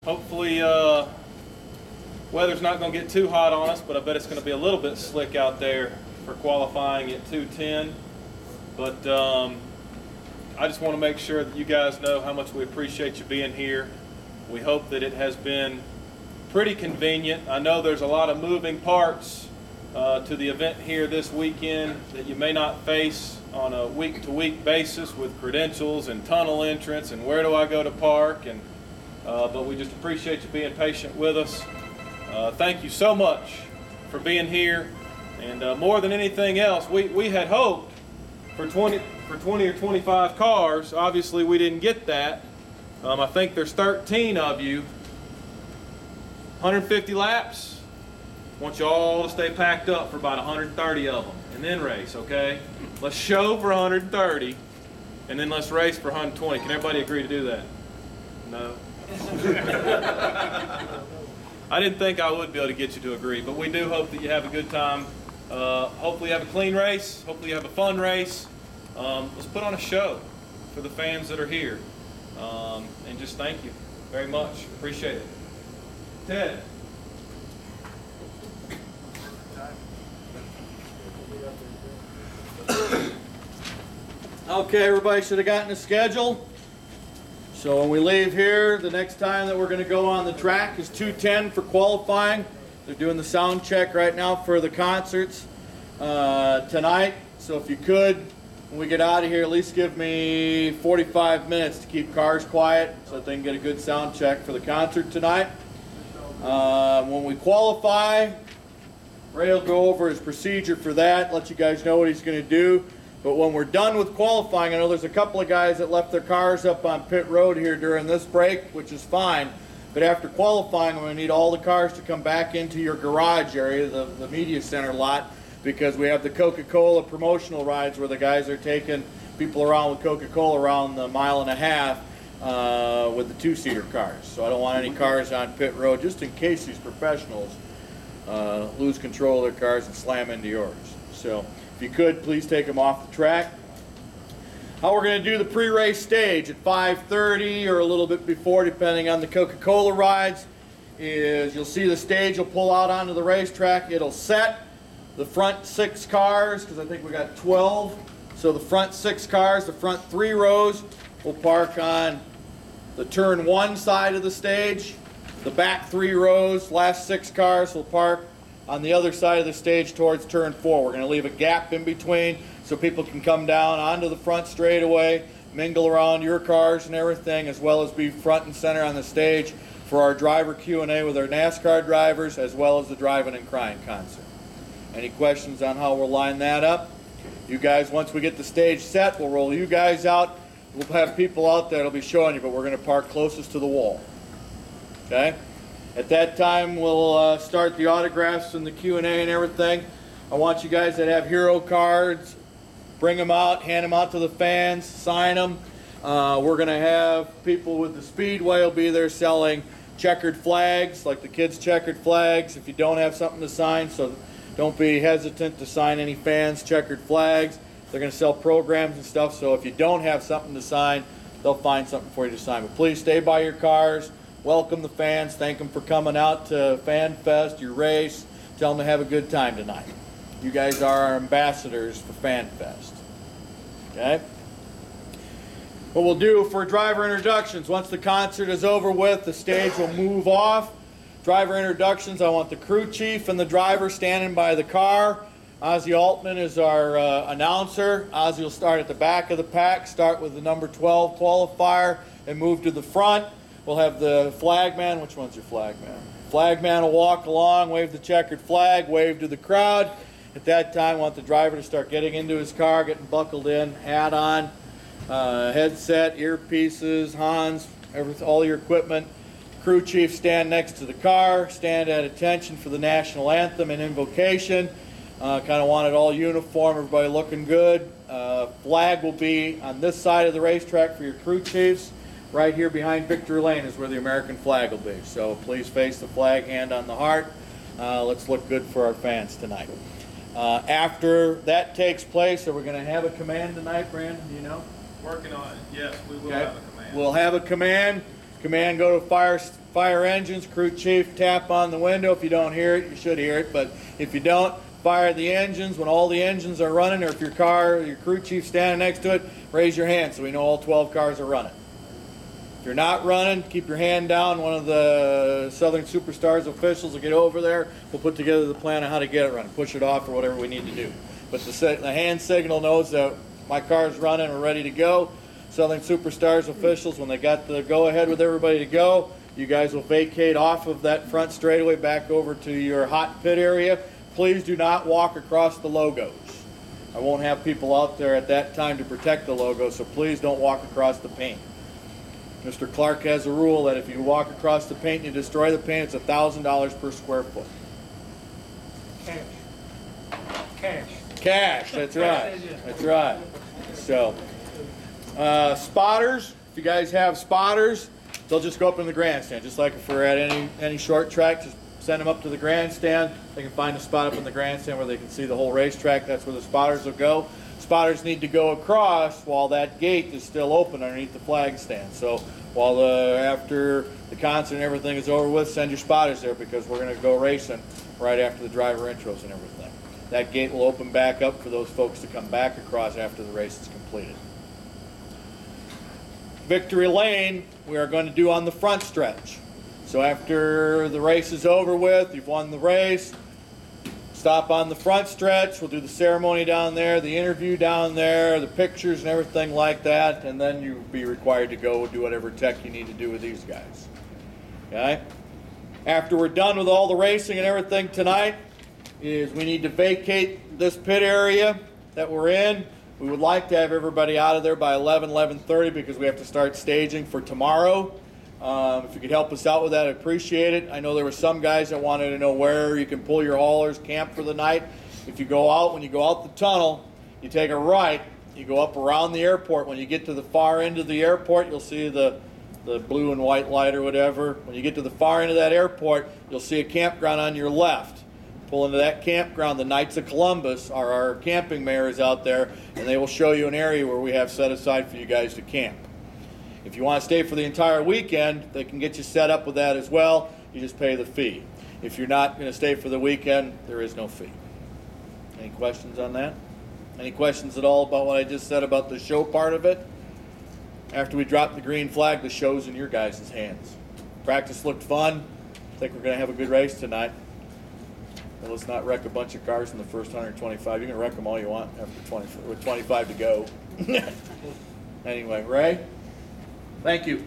Hopefully weather's not going to get too hot on us, but I bet it's going to be a little bit slick out there for qualifying at 2:10. But I just want to make sure that you guys know how much we appreciate you being here. We hope that it has been pretty convenient. I know there's a lot of moving parts to the event here this weekend that you may not face on a week-to-week basis with credentials and tunnel entrance and where do I go to park, and but we just appreciate you being patient with us. Thank you so much for being here, and more than anything else, we had hoped for 20 or 25 cars. Obviously we didn't get that. I think there's 13 of you, 150 laps. I want you all to stay packed up for about 130 of them and then race, okay? Let's show for 130 and then let's race for 120. Can everybody agree to do that? No? I didn't think I would be able to get you to agree, but we do hope that you have a good time. Hopefully you have a clean race. Hopefully you have a fun race. Let's put on a show for the fans that are here. And just thank you very much. Appreciate it. Ted. Okay, everybody should have gotten a schedule. So when we leave here, the next time that we're going to go on the track is 2:10 for qualifying. They're doing the sound check right now for the concerts tonight. So if you could, when we get out of here, at least give me 45 minutes to keep cars quiet so that they can get a good sound check for the concert tonight. When we qualify, Ray will go over his procedure for that, let you guys know what he's going to do. But when we're done with qualifying, I know there's a couple of guys that left their cars up on pit road here during this break, which is fine. But after qualifying, we're going to need all the cars to come back into your garage area, the media center lot, because we have the Coca-Cola promotional rides where the guys are taking people around with Coca-Cola around the 1.5 miles with the two-seater cars. So I don't want any cars on pit road, just in case these professionals lose control of their cars and slam into yours. So if you could, please take them off the track. How we're going to do the pre-race stage at 5:30 or a little bit before, depending on the Coca-Cola rides, is you'll see the stage will pull out onto the racetrack. It'll set the front 6 cars, because I think we got 12. So the front 6 cars, the front 3 rows, will park on the turn 1 side of the stage. The back 3 rows, last 6 cars, will park on the other side of the stage towards turn 4. We're going to leave a gap in between so people can come down onto the front straightaway, mingle around your cars and everything, as well as be front and center on the stage for our driver Q&A with our NASCAR drivers, as well as the Driving and Crying concert. Any questions on how we'll line that up? You guys, once we get the stage set, we'll roll you guys out. We'll have people out there that'll be showing you, but we're going to park closest to the wall. Okay? At that time, we'll start the autographs and the Q&A and everything. I want you guys that have hero cards, bring them out, hand them out to the fans, sign them. We're going to have people with the Speedway will be there selling checkered flags, like the kids' checkered flags, if you don't have something to sign. So don't be hesitant to sign any fans' checkered flags. They're going to sell programs and stuff, so if you don't have something to sign, they'll find something for you to sign. But please stay by your cars. Welcome the fans. Thank them for coming out to Fan Fest, your race. Tell them to have a good time tonight. You guys are our ambassadors for Fan Fest. Okay? What we'll do for driver introductions, once the concert is over with, the stage will move off. Driver introductions, I want the crew chief and the driver standing by the car. Ozzy Altman is our announcer. Ozzy will start at the back of the pack, start with the number 12 qualifier, and move to the front. We'll have the flagman. Which one's your flagman? Flagman will walk along, wave the checkered flag, wave to the crowd. At that time, I want the driver to start getting into his car, getting buckled in, hat on, headset, earpieces, Hans, all your equipment. Crew chief stand next to the car, stand at attention for the national anthem and invocation. Kind of want it all uniform, everybody looking good. Flag will be on this side of the racetrack for your crew chiefs. Right here behind Victory Lane is where the American flag will be. So please face the flag, hand on the heart. Let's look good for our fans tonight. After that takes place, are we going to have a command tonight, Brandon? Do you know? Working on it. Yes, we will have a command. We'll have a command. Command, go to fire fire engines, crew chief, tap on the window. If you don't hear it, you should hear it, but if you don't, fire the engines. When all the engines are running, or if your crew chief standing next to it, raise your hand so we know all 12 cars are running. If you're not running, keep your hand down. One of the Southern Superstars officials will get over there. We'll put together the plan on how to get it running, push it off or whatever we need to do. But the hand signal knows that my car's running, we're ready to go. Southern Superstars officials, when they got the go-ahead with everybody to go, you guys will vacate off of that front straightaway back over to your hot pit area. Please do not walk across the logos. I won't have people out there at that time to protect the logo, so please don't walk across the paint. Mr. Clark has a rule that if you walk across the paint and you destroy the paint, it's $1,000 per square foot. Cash. Cash. Cash, that's right. That's right. So, spotters, if you guys have spotters, they'll just go up in the grandstand. Just like if we're at any short track, just send them up to the grandstand. They can find a spot up in the grandstand where they can see the whole racetrack. That's where the spotters will go. Spotters need to go across while that gate is still open underneath the flag stand. So while after the concert and everything is over with, send your spotters there because we're going to go racing right after the driver intros and everything. That gate will open back up for those folks to come back across after the race is completed. Victory lane we are going to do on the front stretch. So after the race is over with, you've won the race, stop on the front stretch. We'll do the ceremony down there, the interview down there, the pictures and everything like that, and then you'll be required to go do whatever tech you need to do with these guys. Okay? After we're done with all the racing and everything tonight, is we need to vacate this pit area that we're in. We would like to have everybody out of there by 11:30 because we have to start staging for tomorrow. If you could help us out with that, I'd appreciate it. I know there were some guys that wanted to know where you can pull your haulers, camp for the night. If you go out, when you go out the tunnel, you take a right, you go up around the airport. When you get to the far end of the airport, you'll see the blue and white light or whatever. When you get to the far end of that airport, you'll see a campground on your left. Pull into that campground. The Knights of Columbus are our camping mayors out there, and they will show you an area where we have set aside for you guys to camp. If you want to stay for the entire weekend, they can get you set up with that as well. You just pay the fee. If you're not going to stay for the weekend, there is no fee. Any questions on that? Any questions at all about what I just said about the show part of it? After we drop the green flag, the show's in your guys' hands. Practice looked fun. I think we're going to have a good race tonight. But let's not wreck a bunch of cars in the first 125. You can wreck them all you want after 25 to go. Anyway, Ray? Thank you.